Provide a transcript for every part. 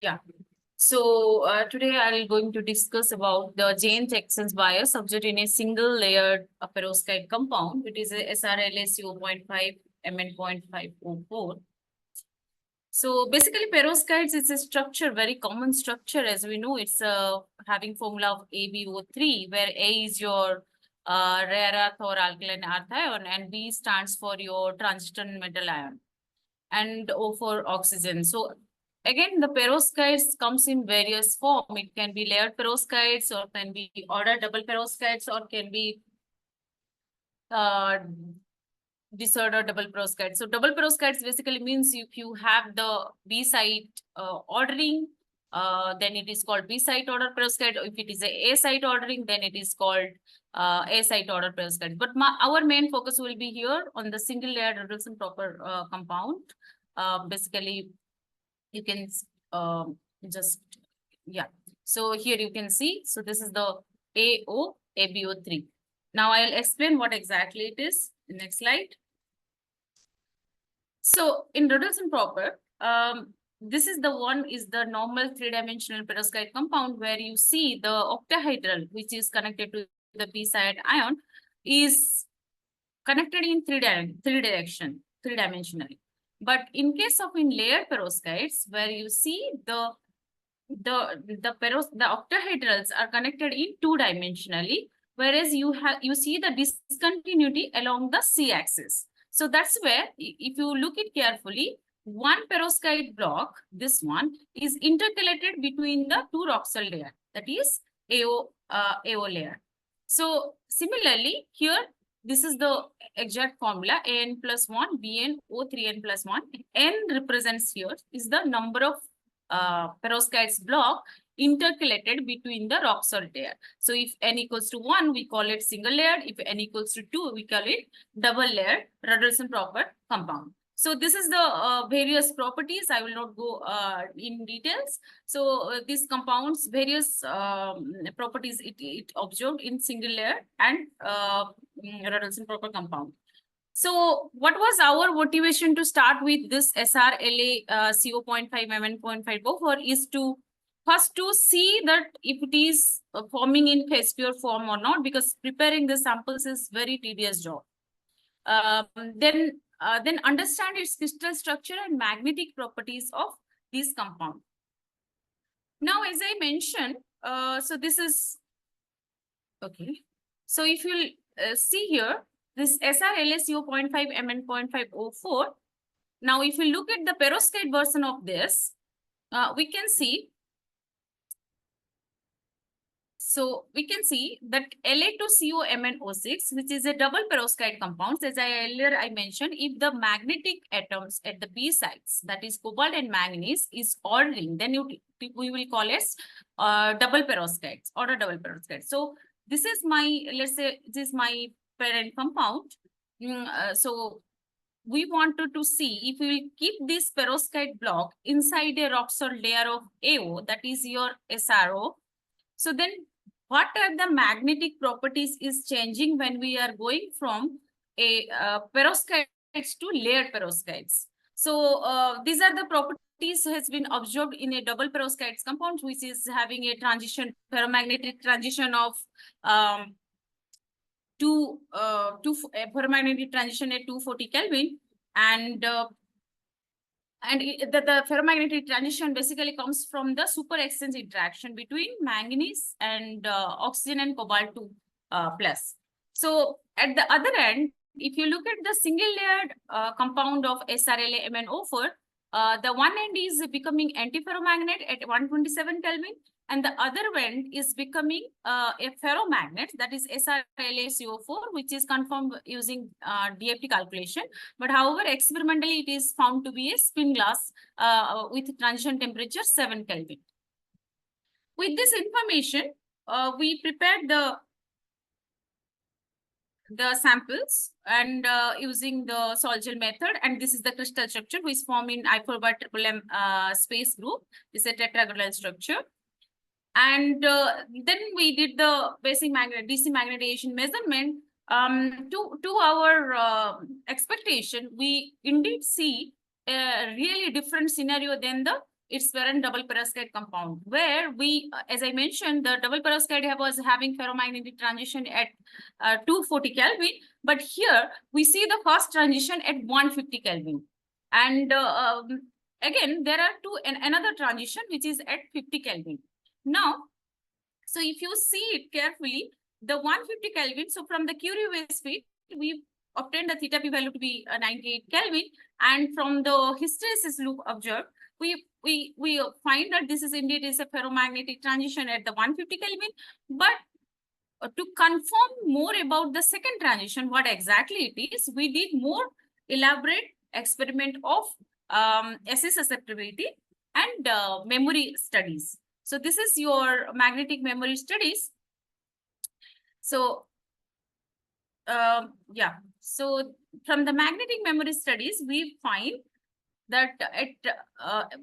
Yeah. So today I'm going to discuss about the Jane-Texans bias observed in a single layered perovskite compound. It is a SrLaCo0.5Mn0.5O4. So basically perovskites is a structure, very common structure. As we know, it's having formula of AbO3, where A is your rare earth or alkaline earth ion, and B stands for your transition metal ion, and O for oxygen. So again, the perovskites comes in various form. It can be layered perovskites, or can be ordered double perovskites, or can be uh, disordered double perovskites. So double perovskites basically means if you have the B site ordering, then it is called B site order perovskite. If it is a site ordering, then it is called A site order perovskite. But our main focus will be here on the single layered Rourkela proper compound. Basically, you can just, yeah. So here you can see, so this is the AbO3. Now I'll explain what exactly it is. Next slide. So in Rourkela proper, this is the one is the normal three-dimensional perovskite compound where you see the octahedral, which is connected to the p side ion, is connected in three dimensionally. But in case of in layered perovskites, where you see the octahedrals are connected in two-dimensionally, whereas you see the discontinuity along the c-axis. So that's where, if you look it carefully, one perovskite block, this one, is intercalated between the two Rourkela layer, that is AO layer. So similarly, here, this is the exact formula, An plus 1, Bn, O3n plus 1. N represents here is the number of perovskites block intercalated between the Rourkela layer. So if n equals to 1, we call it single layered. If n equals to 2, we call it double layered Rourkela proper compound. So this is the various properties. I will not go in details. So these compounds, various properties it observed in single layer and Rourkela proper compound. So what was our motivation to start with this SrLaCo0.5Mn0.5O4 is to first to see that if it is forming in phase pure form or not, because preparing the samples is very tedious job. Then understand its crystal structure and magnetic properties of this compound. Now, as I mentioned, so this is okay. So if you see here, this SrLaCo0.5Mn0.5O4. Now, if you look at the perovskite version of this, we can see. So we can see that La2COMnO6, which is a double perovskite compound, as earlier I mentioned, if the magnetic atoms at the B sites, that is cobalt and manganese, is ordering, then we will call it double perovskites or a double perovskite. So this is my, let's say, this is my parent compound. So we wanted to see if we will keep this perovskite block inside a Rourkela layer of AO, that is your SRO. So then what are the magnetic properties is changing when we are going from a perovskites to layered perovskites. So these are the properties has been observed in a double perovskites compound, which is having a transition, ferromagnetic transition of ferromagnetic transition at 240 Kelvin, and the ferromagnetic transition basically comes from the super exchange interaction between manganese and oxygen and cobalt 2 plus. So at the other end, if you look at the single layered compound of SrLaMnO4, the one end is becoming antiferromagnet at 127 Kelvin, and the other end is becoming a ferromagnet, that is SrLaCO4, which is confirmed using DFT calculation. But however, experimentally, it is found to be a spin glass with transition temperature 7 Kelvin. With this information, we prepared the samples and using the sol-gel method, and this is the crystal structure which is formed in I4/M space group. This is a tetrahedral structure. And then we did the basic DC magnetization measurement. To our expectation, we indeed see a really different scenario than the its parent double perovskite compound, where we, as I mentioned, the double perovskite was having ferromagnetic transition at 240 Kelvin, but here we see the first transition at 150 Kelvin. And again, there are another transition which is at 50 Kelvin. Now, so if you see it carefully, the 150 Kelvin, so from the Curie waste feed, we obtained the theta p value to be 98 Kelvin, and from the hysteresis loop observed, we find that this is indeed is a ferromagnetic transition at the 150 Kelvin, but to confirm more about the second transition, what exactly it is, we did more elaborate experiment of SS susceptibility and memory studies. So this is your magnetic memory studies. So yeah, so from the magnetic memory studies, we find that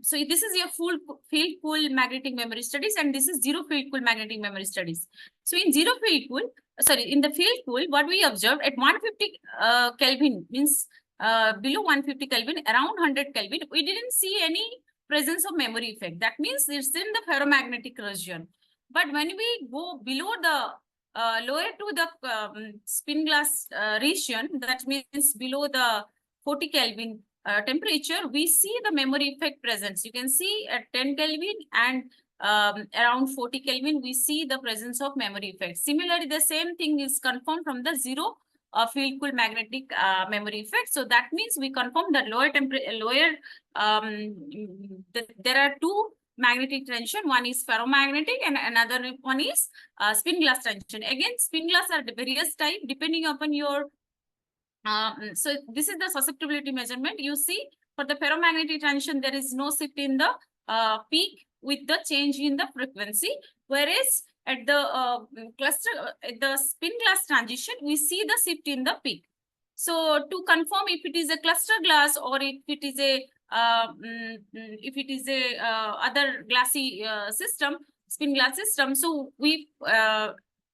so this is your full field cool magnetic memory studies, and this is zero field cool magnetic memory studies. So in zero field cool, in the field cool, what we observed at 150 Kelvin, means below 150 Kelvin, around 100 Kelvin, we didn't see any presence of memory effect. That means it's in the ferromagnetic region. But when we go below the lower to the spin glass region, that means below the 40 Kelvin temperature, we see the memory effect presence. You can see at 10 Kelvin and around 40 Kelvin, we see the presence of memory effect. Similarly, the same thing is confirmed from the zero field cool magnetic memory effect. So that means we confirm that there are two magnetic transition. One is ferromagnetic and another one is spin glass transition. Again, spin glass are various type depending upon your so this is the susceptibility measurement. You see, for the ferromagnetic transition, there is no shift in the peak with the change in the frequency, whereas at the the spin glass transition, we see the shift in the peak. So to confirm if it is a cluster glass or if it is a other glassy system, spin glass system, so we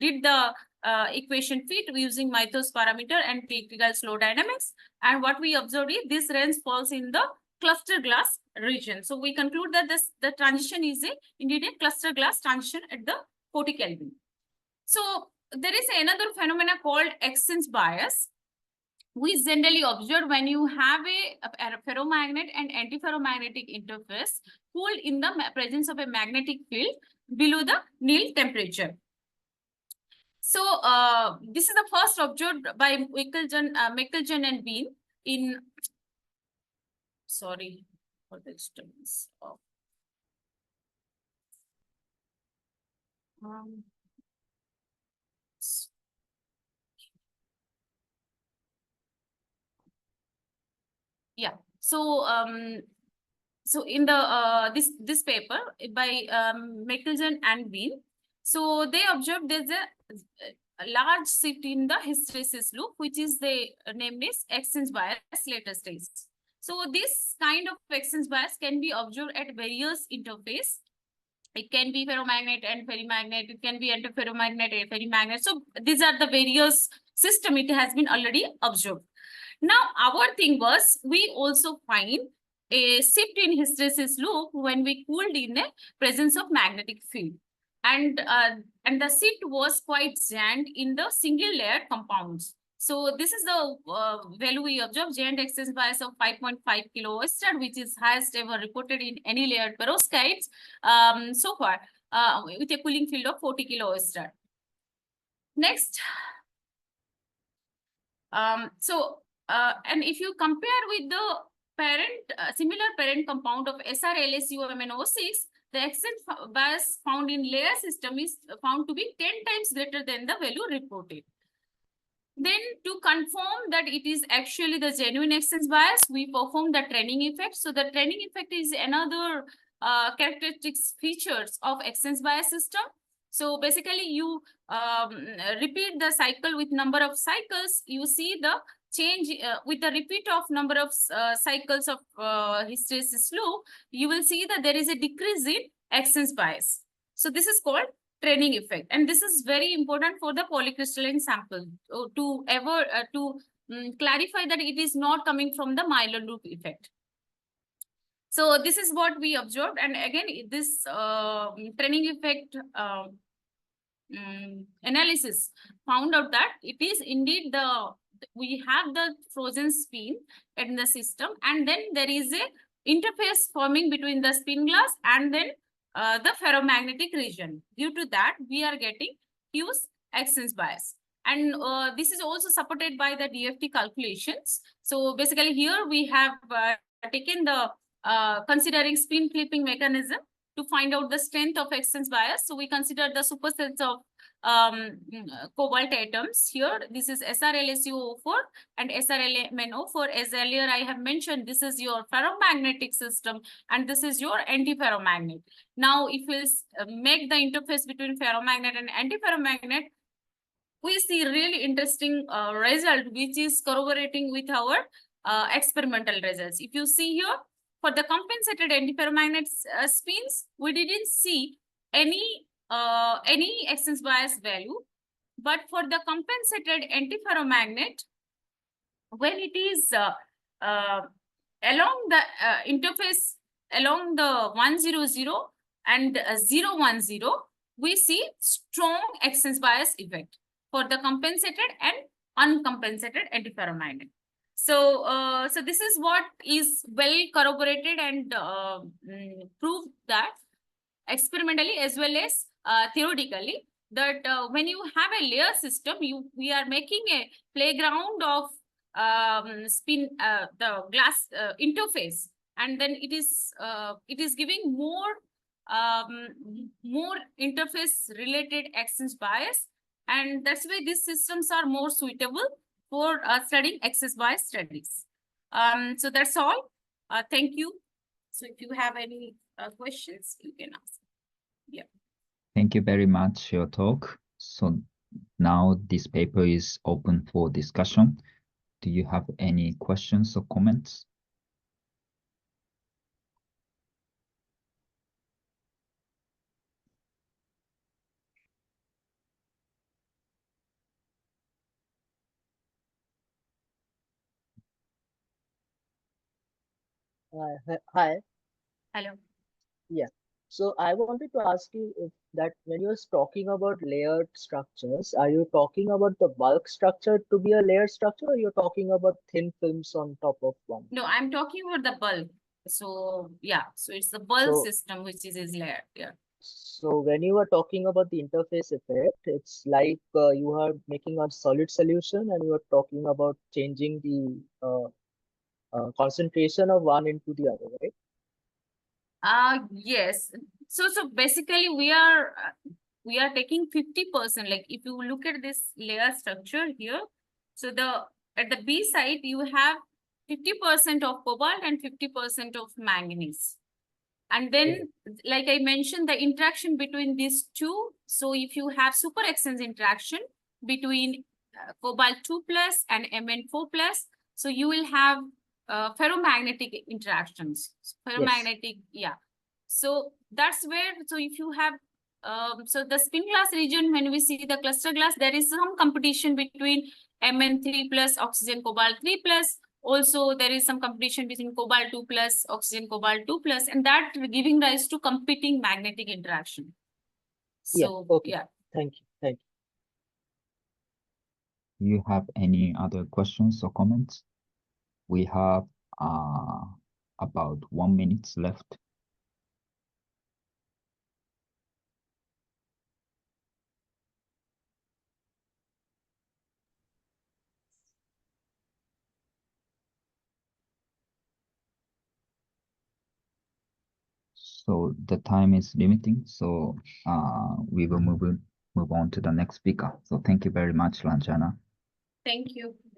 did the equation fit using Mythos parameter and critical slow dynamics. And what we observed is this range falls in the cluster glass region. So we conclude that the transition is indeed a cluster glass transition at the 40 Kelvin. So there is another phenomena called exchange bias. We generally observe when you have a ferromagnet and antiferromagnetic interface cooled in the presence of a magnetic field below the nil temperature. So this is the first observed by Michelson and Bean in, sorry for the disturbance of yeah. So so in the this paper by Michelson and Bean, so they observed there's a large shift in the hysteresis loop, which is the name is exchange bias later stage. So this kind of exchange bias can be observed at various interface. It can be ferromagnet and ferrimagnet. It can be antiferromagnet and ferrimagnet. So these are the various system it has been already observed. Now our thing was, we also find a shift in hysteresis loop when we cooled in the presence of magnetic field. And the shift was quite giant in the single layered compounds. So this is the value we observed, giant exchange bias of 5.5 kilo-Oersted, which is highest ever reported in any layered perovskites so far, with a cooling field of 40 kilo-Oersted. Next, and if you compare with the parent, similar parent compound of SrLaCo0.5Mn0.5O4, the exchange bias found in layer system is found to be 10 times greater than the value reported. Then to confirm that it is actually the genuine exchange bias, we perform the training effect. So the training effect is another characteristics features of exchange bias system. So basically you repeat the cycle with number of cycles, you see the change with the repeat of number of cycles of hysteresis loop, you will see that there is a decrease in exchange bias. So this is called training effect, and this is very important for the polycrystalline sample to clarify that it is not coming from the Maillard loop effect. So this is what we observed. And again, this training effect analysis found out that it is indeed we have the frozen spin in the system, and then there is a interface forming between the spin glass and then the ferromagnetic region. Due to that, we are getting huge excess bias. And this is also supported by the DFT calculations. So basically here we have taken the considering spin flipping mechanism to find out the strength of excess bias. So we consider the supersets of cobalt atoms here. This is SrLaCo0.5 and SrLaMnO4. As earlier I have mentioned, this is your ferromagnetic system and this is your antiferromagnet. Now, if we make the interface between ferromagnet and antiferromagnet, we see really interesting result, which is corroborating with our experimental results. If you see here, for the compensated antiferromagnet spins, we didn't see any excess bias value. But for the compensated antiferromagnet, when it is along the interface along the 100 and 010, we see strong excess bias effect for the compensated and uncompensated antiferromagnet. So, so this is what is well corroborated and proved that experimentally as well as theoretically, that when you have a layer system, we are making a playground of spin the glass interface, and then it is giving more interface related excess bias, and that's why these systems are more suitable for studying excess bias studies. So that's all. Thank you. So if you have any questions, you can ask. Yeah. Thank you very much for your talk. So now this paper is open for discussion. Do you have any questions or comments? Hi. Hello. Yeah. So I wanted to ask you if that when you're talking about layered structures, are you talking about the bulk structure to be a layered structure, or you're talking about thin films on top of one? No, I'm talking about the bulk. So yeah, so it's the bulk So, system which is layered. Yeah. so when you are talking about the interface effect, it's like you are making a solid solution and you are talking about changing the concentration of one into the other, right? Yes. So basically we are taking 50%. Like if you look at this layer structure here, so at the B side you have 50% of cobalt and 50% of manganese. And then, like I mentioned, the interaction between these two. So if you have super exchange interaction between cobalt 2 plus and Mn4 plus, so you will have ferromagnetic interactions. Ferromagnetic, yeah. So that's where, so if you have, so the spin glass region, when we see the cluster glass, there is some competition between Mn3 plus oxygen cobalt 3 plus. Also, there is some competition between cobalt 2 plus, oxygen cobalt 2 plus, and that giving rise to competing magnetic interaction. So, Yeah, okay. Yeah. Thank you. Thank you. You have any other questions or comments? We have about 1 minute left. So the time is limiting, so we will move on to the next speaker. So thank you very much, Ranjana. Thank you.